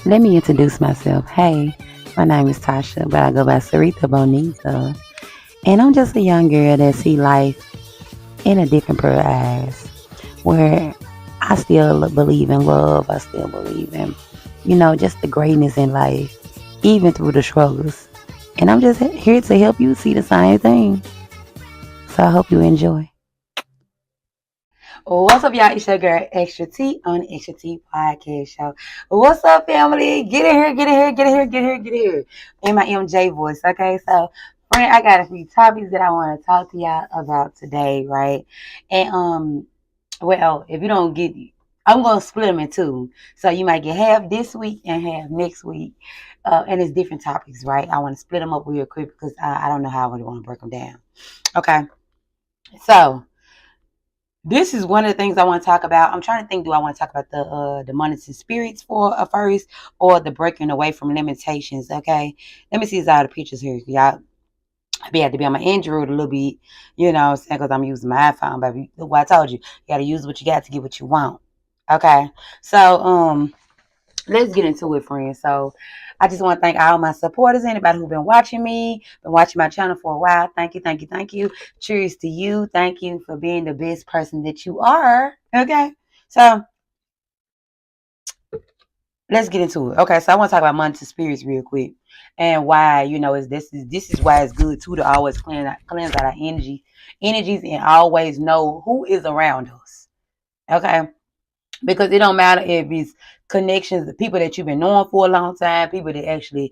Let me introduce myself. Hey, my name is Tasha, but I go by Sarita Bonita. And I'm just a young girl that see life in a different pair of eyes. Where I still believe in love. I still believe in, just the greatness in life, even through the struggles. And I'm just here to help you see the same thing. So I hope you enjoy. What's up, y'all? It's your girl, Extra T, on the Extra T Podcast Show. What's up, family? Get in here, get in here, get in here, get in here, get in here. In my MJ voice, okay? So, friend, I got a few topics that I want to talk to y'all about today, right? And, well, if you don't get, I'm going to split them in two. So, you might get half this week and half next week. And it's different topics, right? I want to split them up real quick because I don't know how I really want to break them down. Okay? So, this is one of the things I want to talk about. I'm trying to think, do I want to talk about the monetary spirits for first, or the breaking away from limitations? Okay, let me see all the pictures here, y'all. I have to be on my Android a little bit, because I'm using my iPhone, baby. What I told you, you got to use what you got to get what you want. Okay, so let's get into it, friends. So I just want to thank all my supporters, anybody who's been watching me, been watching my channel for a while. Thank you, thank you, thank you. Cheers to you. Thank you for being the best person that you are. Okay. So let's get into it. Okay, so I want to talk about monetary spirits real quick, and why is this is why it's good too to always cleanse out our energies, and always know who is around us. Okay, because it don't matter if it's connections, the people that you've been knowing for a long time, people that actually,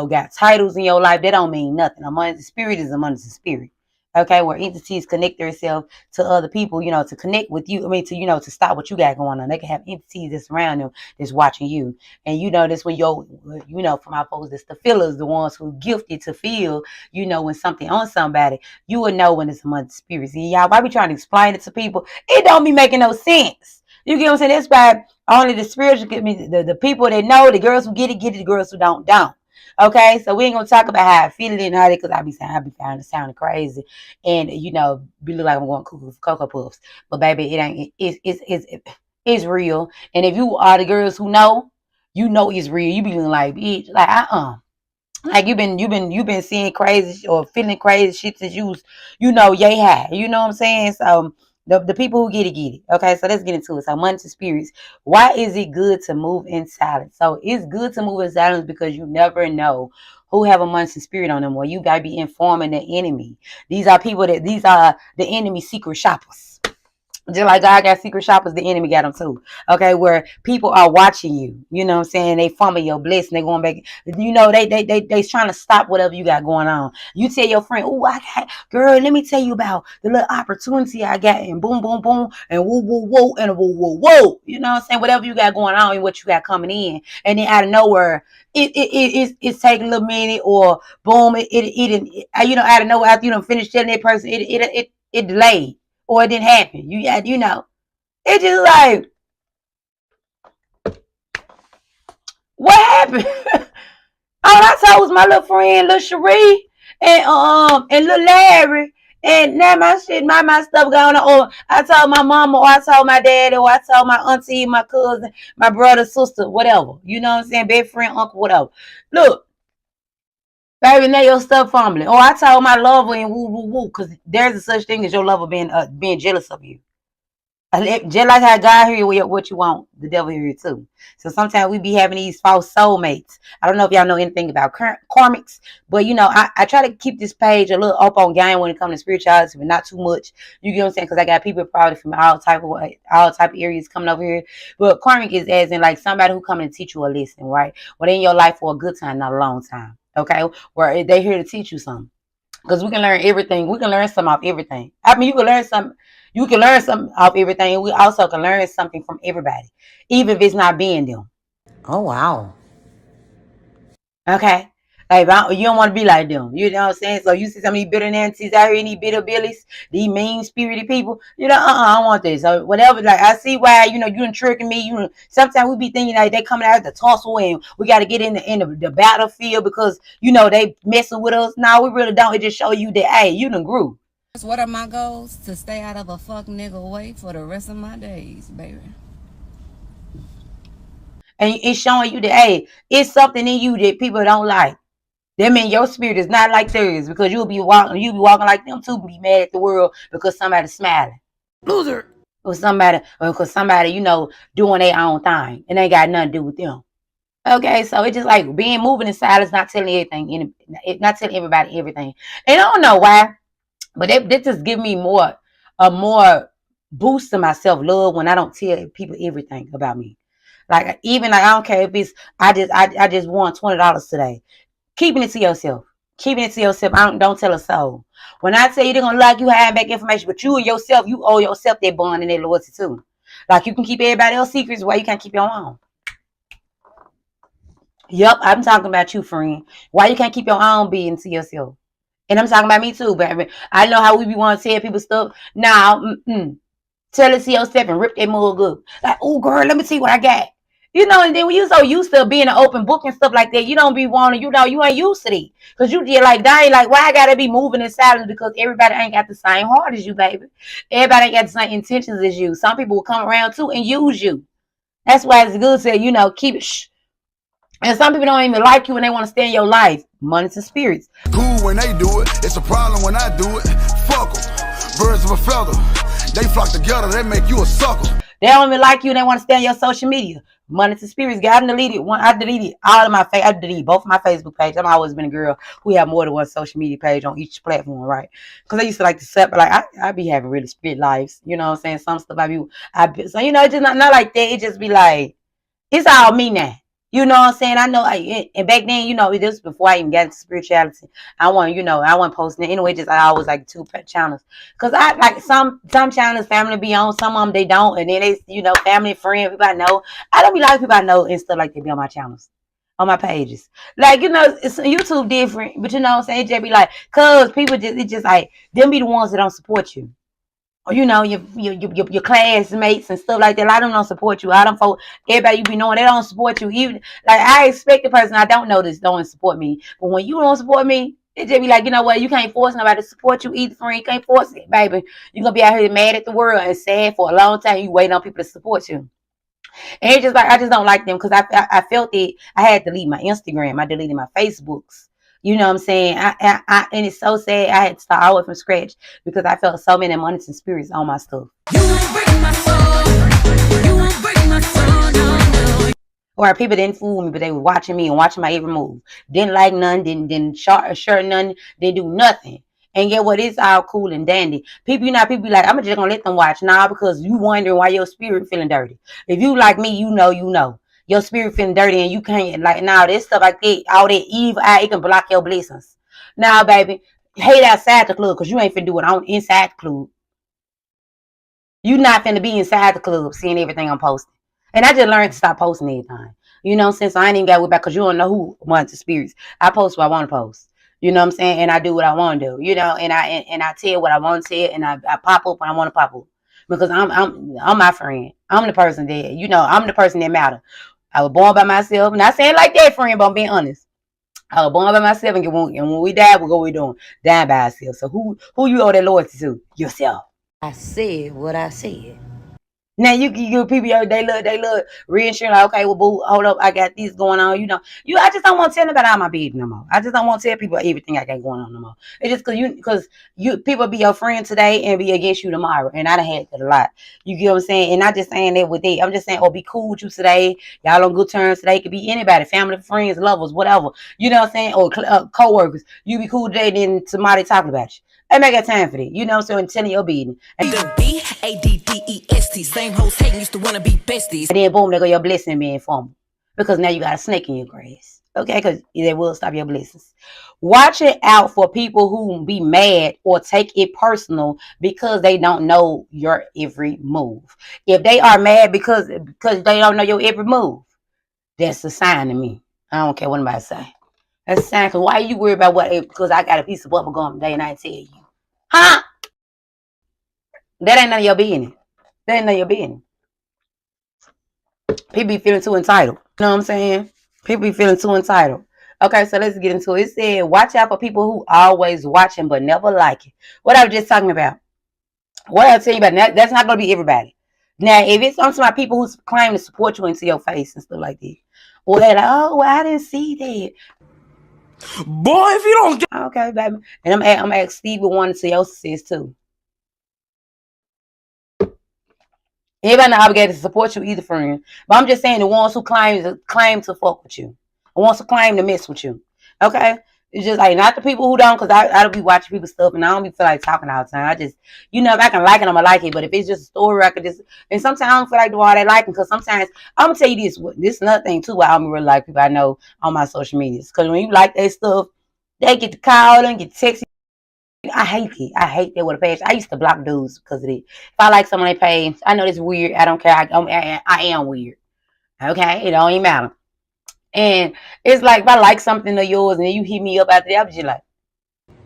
got titles in your life, that don't mean nothing. A monetary spirit is a monetary spirit. Okay, where entities connect themselves to other people, to connect with you. I mean, to stop what you got going on. They can have entities that's around them that's watching you. And that's when for my folks, it's the feelers, the ones who gifted to feel, when something on somebody, you will know when it's a monetary spirit. See, y'all, why be trying to explain it to people? It don't be making no sense. You get what I'm saying? That's why only the spiritual get me, the people that know, the girls who get it, the girls who don't. Okay, so we ain't gonna talk about how I feel it and how it, because I be finding it sounding crazy, and be look like I'm going cuckoo for Cocoa Puffs. But baby, it ain't. It's real. And if you are the girls who know, it's real. You be looking like bitch, like like you've been seeing crazy or feeling crazy shit since yay high. You know what I'm saying? So the people who get it. Okay, so let's get into it. So monetary spirits. Why is it good to move in silence? So it's good to move in silence because you never know who have a monetary spirit on them, or you gotta be informing the enemy. These are the enemy secret shoppers. Just like God got secret shoppers, the enemy got them too. Okay, where people are watching you. You know what I'm saying? They fumble your blessing. They going back. They trying to stop whatever you got going on. You tell your friend, "Oh, I got girl. Let me tell you about the little opportunity I got." And boom, boom, boom, and woo, woo, woo, and woo, woo, woo. You know what I'm saying? Whatever you got going on and what you got coming in, and then out of nowhere, it's taking a little minute, or boom, out of nowhere after you don't finish telling that person, it delayed, or it didn't happen. It just like, what happened? All I saw was my little friend, little Cherie, and little Larry. And now my stuff going on. Or I told my mama, or I told my daddy, or I told my auntie, my cousin, my brother, sister, whatever. You know what I'm saying? Best friend, uncle, whatever. Look, baby, now your stuff fumbling. Or I told my lover and woo woo woo, because there's a such thing as your lover being jealous of you. Just like how God hear you what you want, the devil hear you too. So sometimes we be having these false soulmates. I don't know if y'all know anything about karmics, but I try to keep this page a little up on game when it comes to spirituality, but not too much. You get what I'm saying? Because I got people probably from all type of areas coming over here. But karmic is as in like somebody who coming to teach you a lesson, right? Well, they in your life for a good time, not a long time. Okay, where they here to teach you something. Because we can learn everything. We can learn something off everything. I mean, you can learn something. You can learn something off everything. We also can learn something from everybody, even if it's not being them. Oh, wow. Okay? Like, you don't want to be like them. You know what I'm saying? So you see some of these bitter Nancy's out here, any bitter Billies, these mean-spirited people. I don't want this. So whatever, like, I see why, you done tricking me. Sometimes we be thinking like they coming out of the tussle and we got to get in the battlefield because, they messing with us. No, we really don't. It just show you that, hey, you done grew. What are my goals? To stay out of a fuck nigga way for the rest of my days, baby. And it's showing you that, hey, it's something in you that people don't like. That means your spirit is not like theirs, because you'll be walking like them too, be mad at the world because somebody's smiling. Loser. Or because somebody, doing their own thing and they got nothing to do with them. Okay, so it's just like being moving in silence, not telling everything, not telling everybody everything. And I don't know why, but they just give me a more boost to my self love when I don't tell people everything about me. Like, even like, I don't care if it's I just won $20 today. Keeping it to yourself. Keeping it to yourself. Don't tell a soul. When I tell you they're gonna like you hiding back information, but you and yourself, you owe yourself that bond and that loyalty too. Like, you can keep everybody else's secrets, why you can't keep your own? Yep, I'm talking about you, friend. Why you can't keep your own being to yourself? And I'm talking about me too, baby. I know how we be want to tell people stuff. Now, tell it to yourself and rip that mug up. Like, oh, girl, let me see what I got. And then when you so used to being an open book and stuff like that, you don't be wanting, you ain't used to that. Because you just like, dang, like, why I got to be moving in silence? Because everybody ain't got the same heart as you, baby. Everybody ain't got the same intentions as you. Some people will come around too and use you. That's why it's good to, keep it shh. And some people don't even like you and they want to stay in your life. Money to spirits. Cool when they do it. It's a problem when I do it. Fuck them. Birds of a feather. They flock together. They make you a sucker. They don't even like you and they want to stay on your social media. Money to spirits. I deleted all of my I deleted both of my Facebook pages. I've always been a girl who have more than one social media page on each platform, right? Because I used to like to separate. Like, I be having really spirit lives. You know what I'm saying? Some stuff so it's just not like that. It just be like, it's all me now. You know what I'm saying? I know, and back then, this was before I even got into spirituality. I wasn't posting it anyway. Just I always like two channels, cause I like some channels family be on, some of them they don't, and then they, family, friend, people I know. I don't be like people I know and stuff like that be on my channels, on my pages. Like, it's YouTube different, but you know what I'm saying? It just be like, cause people it's just like them be the ones that don't support you. Or, your classmates and stuff like that. I don't support you. I don't folk. Everybody you be knowing, they don't support you. Even like, I expect the person I don't know this don't support me. But when you don't support me, it just be like, you know what? You can't force nobody to support you either, friend. You can't force it, baby. You're gonna be out here mad at the world and sad for a long time. You waiting on people to support you. And it's just like, I just don't like them, because I felt it. I had to delete my Instagram. I deleted my Facebooks. You know what I'm saying? And it's so sad. I had to start all from scratch because I felt so many monies and spirits on my stuff. You won't break my soul. You won't break my soul. No. Or people didn't fool me, but they were watching me and watching my every move. Didn't like none. Didn't share none. Didn't do nothing. And get what? It's all cool and dandy. People be like, I'm just gonna let them watch now, because you wondering why your spirit feeling dirty. If you like me, you know. Your spirit feeling dirty and you can't, like, now this stuff like that, all that evil eye, it can block your blessings. Now, baby, hate outside the club, because you ain't finna do it on inside the club. You not finna be inside the club seeing everything I'm posting. And I just learned to stop posting everything. You know what I'm saying? So I ain't even got to back, because you don't know who wants the spirits. I post what I want to post. You know what I'm saying? And I do what I want to do. And I tell what I want to tell, and I pop up when I want to pop up. Because I'm my friend. I'm the person that, I'm the person that matter. I was born by myself. Not saying like that, friend, but I'm being honest. I was born by myself, and when we die, we go where we doing. Dying by ourselves. So who you owe that loyalty to? Yourself. I said what I said. Now you people, they love reassuring, like, okay, well, boo, hold up, I got this going on. I just don't want to tell nobody all my business no more. I just don't want to tell people everything I got going on no more. It's just because you people be your friend today and be against you tomorrow, and I done had that a lot. You get what I'm saying? And not just saying that with it. I'm just saying, be cool with you today. Y'all on good terms today. It could be anybody, family, friends, lovers, whatever. You know what I'm saying? Or co-workers. You be cool today, then somebody talking about you. I ain't got time for that. You know what I'm saying? And telling your business. BADDEST. Same hoes hating used to want to be besties. And then boom, there go your blessing being formed. Because now you got a snake in your grass. Okay? Because they will stop your blessings. Watch it out for people who be mad or take it personal because they don't know your every move. If they are mad because they don't know your every move, that's a sign to me. I don't care what anybody say. That's a sign. Because why you worry about what? Because I got a piece of bubble gum today and I tell you. Huh? That ain't none of your business. That ain't none of your business. People be feeling too entitled. You know what I'm saying? People be feeling too entitled. Okay, so let's get into it. It said, watch out for people who always watching but never like it. What I was just talking about. What I was telling you about, that's not going to be everybody. Now, if it's some of my people who claim to support you into your face and stuff like that, or they're like, oh, well, I didn't see that. Boy, if you don't get Okay, baby. And I'm ask Steve one to your success too. Everybody not obligated to support you either, friend. But I'm just saying the ones who claim to fuck with you, the ones who claim to mess with you. Okay, it's just like not the people who don't, because I don't be watching people's stuff and I don't be feel like talking all the time. I just, if I can like it, I'ma like it. But if it's just a story, I could just. And sometimes I don't feel like doing all that liking, because sometimes I'm gonna tell you this. This is another thing too. Why I don't really like people I know on my social medias, because when you like their stuff, they get to call and get texting. I hate it. I hate that with a passion. I used to block dudes because of it. If I like someone they pay, I know this is weird. I don't care. I am weird. Okay, it don't even matter. And it's like if I like something of yours and then you hit me up after that, I'm just like,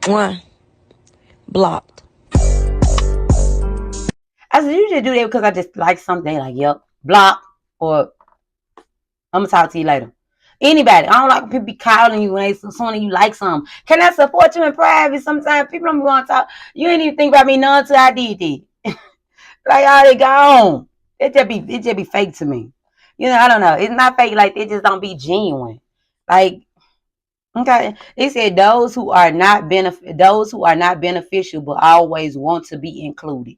One. Blocked. I said, you just do that because I just like something. Like, yep, block, or I'm gonna talk to you later. Anybody, I don't like when people be calling you when they soon as you like something. Can I support you in private? Sometimes people don't want to talk. You ain't even think about me none until I did that. Like, oh, they gone. It just be fake to me. I don't know. It's not fake. Like, it just don't be genuine. Like, okay, it said those who are not beneficial, but always want to be included.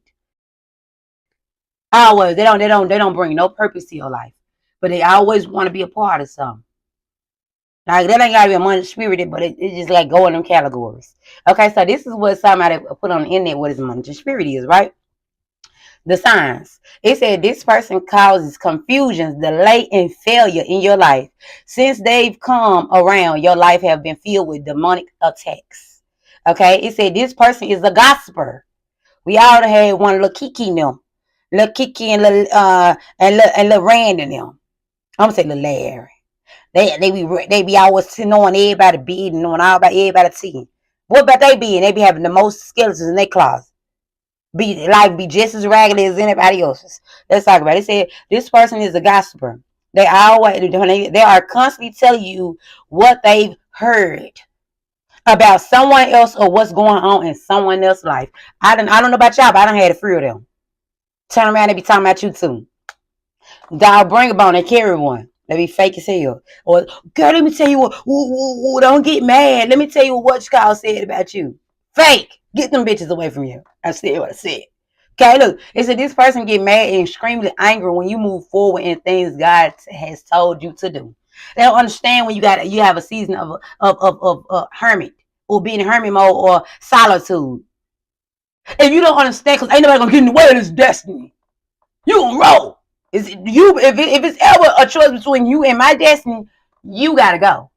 Always, they don't bring no purpose to your life, but they always want to be a part of something. Like, that ain't gotta be a money spirited, but it's just like go in them categories. Okay, so this is what somebody put on the internet. What is money spirit is, right? The signs. It said this person causes confusions, delay, and failure in your life. Since they've come around, your life have been filled with demonic attacks. Okay, it said this person is a gossiper. We all had one little Kiki in them, little Kiki and little Rand in them. I'm gonna say little Larry. They be always knowing everybody bed and knowing all about everybody tea. What about they be? They be having the most skeletons in their closet. Be just as raggedy as anybody else's. Let's talk about it. It said this person is a gossiper. They are constantly telling you what they've heard about someone else or what's going on in someone else's life. I don't know about y'all, but I done had a few of them. Turn around and be talking about you too. Dog, bring a bone and carry one. They be fake as hell. Or, girl, let me tell you what, don't get mad. Let me tell you what Chicago said about you. Fake. Get them bitches away from you. I said what I said. Okay, look. It said this person get mad and extremely angry when you move forward in things God has told you to do. They don't understand when you have a season of hermit, or being in hermit mode, or solitude. If you don't understand, because ain't nobody gonna get in the way of this destiny. You gonna roll. If it's ever a choice between you and my destiny, you gotta go.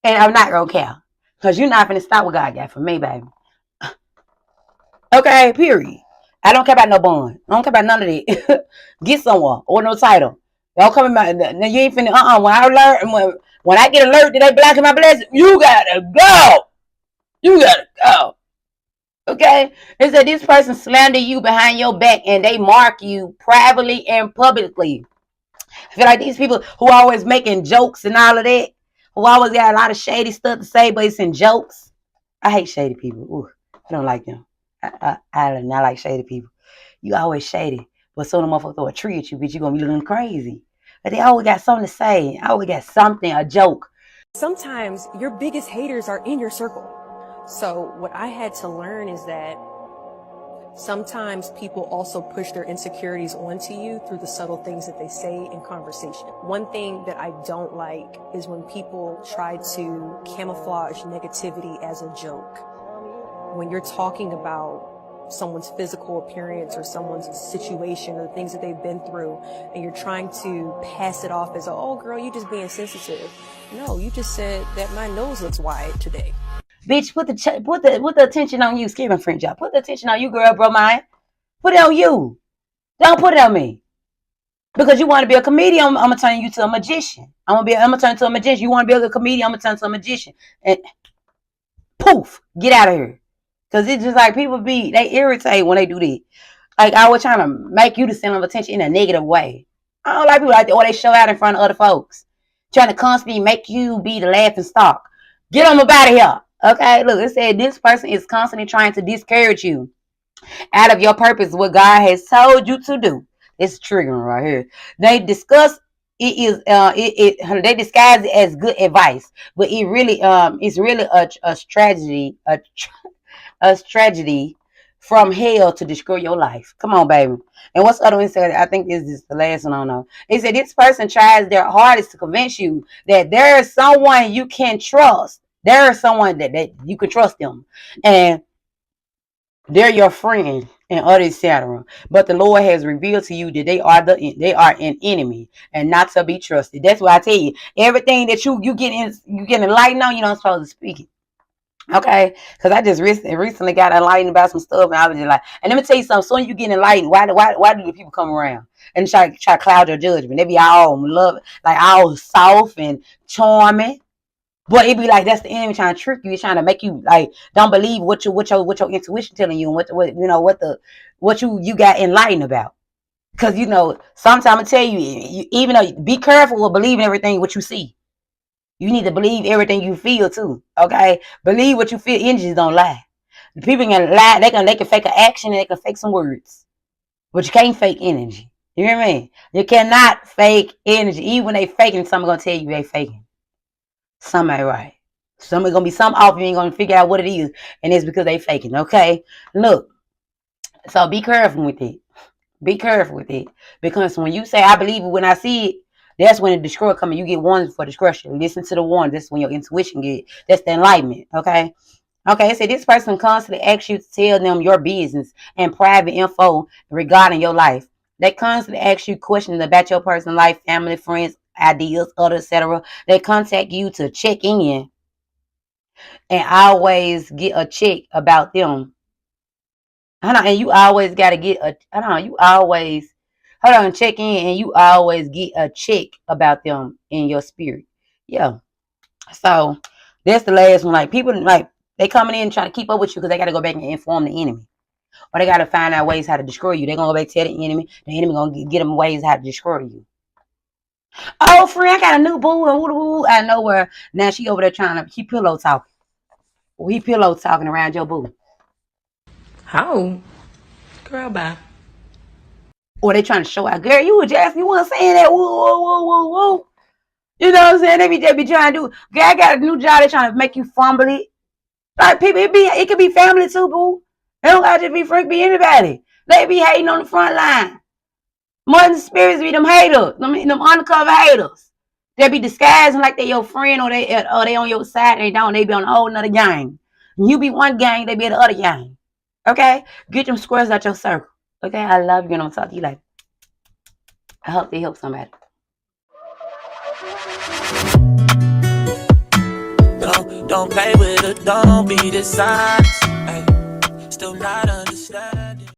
And I'm not gonna care. Because you're not gonna stop what God got for me, baby. Okay, period. I don't care about no bond. I don't care about none of that. Get someone or no title. Y'all coming back. Now you ain't finna. When I get alert that they blocking my blessing, you gotta go. You gotta go. Okay? It said this person slander you behind your back and they mark you privately and publicly. I feel like these people who always making jokes and all of that, who always got a lot of shady stuff to say, but it's in jokes. I hate shady people. Ooh, I don't like them. I do not like shady people. You always shady, but so the motherfucker throw a tree at you, bitch, you gonna be looking crazy. But they always got something to say. Always got something, a joke. Sometimes your biggest haters are in your circle. So what I had to learn is that sometimes people also push their insecurities onto you through the subtle things that they say in conversation. One thing that I don't like is when people try to camouflage negativity as a joke. When you're talking about someone's physical appearance or someone's situation or the things that they've been through, and you're trying to pass it off as, oh girl, you just being sensitive. No, you just said that my nose looks wide today. Bitch, put the attention on you. Excuse my French, y'all. Put the attention on you, girl, bro, mine. Put it on you. Don't put it on me. Because you want to be a comedian, I'm gonna turn you to a magician. I'm gonna turn to a magician. You want to be a comedian, I'm gonna turn to a magician. And poof, get out of here. Because it's just like people they irritate when they do that. Like, I was trying to make you the center of attention in a negative way. I don't like people like that, or they show out in front of other folks. Trying to constantly make you be the laughing stock. Get them up out of here. Okay, look, it said this person is constantly trying to discourage you out of your purpose, what God has told you to do. It's triggering right here. They discuss it is they disguise it as good advice, but it's really a tragedy, a tragedy from hell to destroy your life. Come on, baby. And what's the other one said? I think this is the last one. I don't know. It said this person tries their hardest to convince you that there is someone you can trust. There is someone that you can trust them, and they're your friend and other etc. But the Lord has revealed to you that they are an enemy and not to be trusted. That's why I tell you, everything that you get enlightened on, you're not supposed to speak it. Okay, because I just recently got enlightened about some stuff, and I was just like, and let me tell you something. Soon you get enlightened, why do the people come around and try to cloud your judgment? They be all love, like all soft and charming, but it be like that's the enemy trying to trick you. He's trying to make you like don't believe what your intuition telling you, and what you got enlightened about. Because sometimes I tell you, even though be careful with believing everything what you see. You need to believe everything you feel too. Okay, believe what you feel. Energies don't lie. People can lie. They can fake an action and they can fake some words, but you can't fake energy. You hear me? You cannot fake energy. Even when they faking, someone gonna tell you they faking. Some ain't right. Somebody gonna be some off. You ain't gonna figure out what it is, and it's because they faking. Okay, look. So be careful with it. Be careful with it, because when you say I believe it when I see it. That's when the destroyer coming. You get warnings for discretion. Listen to the warning. That's when your intuition get. That's the enlightenment. Okay. Okay. So this person constantly asks you to tell them your business and private info regarding your life. They constantly ask you questions about your personal life, family, friends, ideas, others, etc. They contact you to check in and always get a check about them. And you always got to get you always. Hold on, check in, and you always get a check about them in your spirit. Yeah. So that's the last one. Like people, like they coming in trying to keep up with you because they got to go back and inform the enemy, or they got to find out ways how to destroy you. They're gonna go back tell the enemy. The enemy gonna get them ways how to destroy you. Oh, friend, I got a new boo and woo out of nowhere. Now she over there she pillow talking. Well, he pillow talking around your boo. How? Girl, bye. Or they trying to show out, girl, you wasn't saying that, woo. You know what I'm saying? They be trying to do, girl, I got a new job, they trying to make you fumble it. Like people, it could be family too, boo. They don't gotta just be freak, be anybody. They be hating on the front line. More than the spirits be them haters, them undercover haters. They be disguising like they your friend or they on your side, they don't, they be on a whole nother gang. You be one gang, they be the other gang. Okay? Get them squares out your circle. Okay, I love you and I'll talk to you later. I hope they help somebody. Don't play with it, don't be dishonest. Still not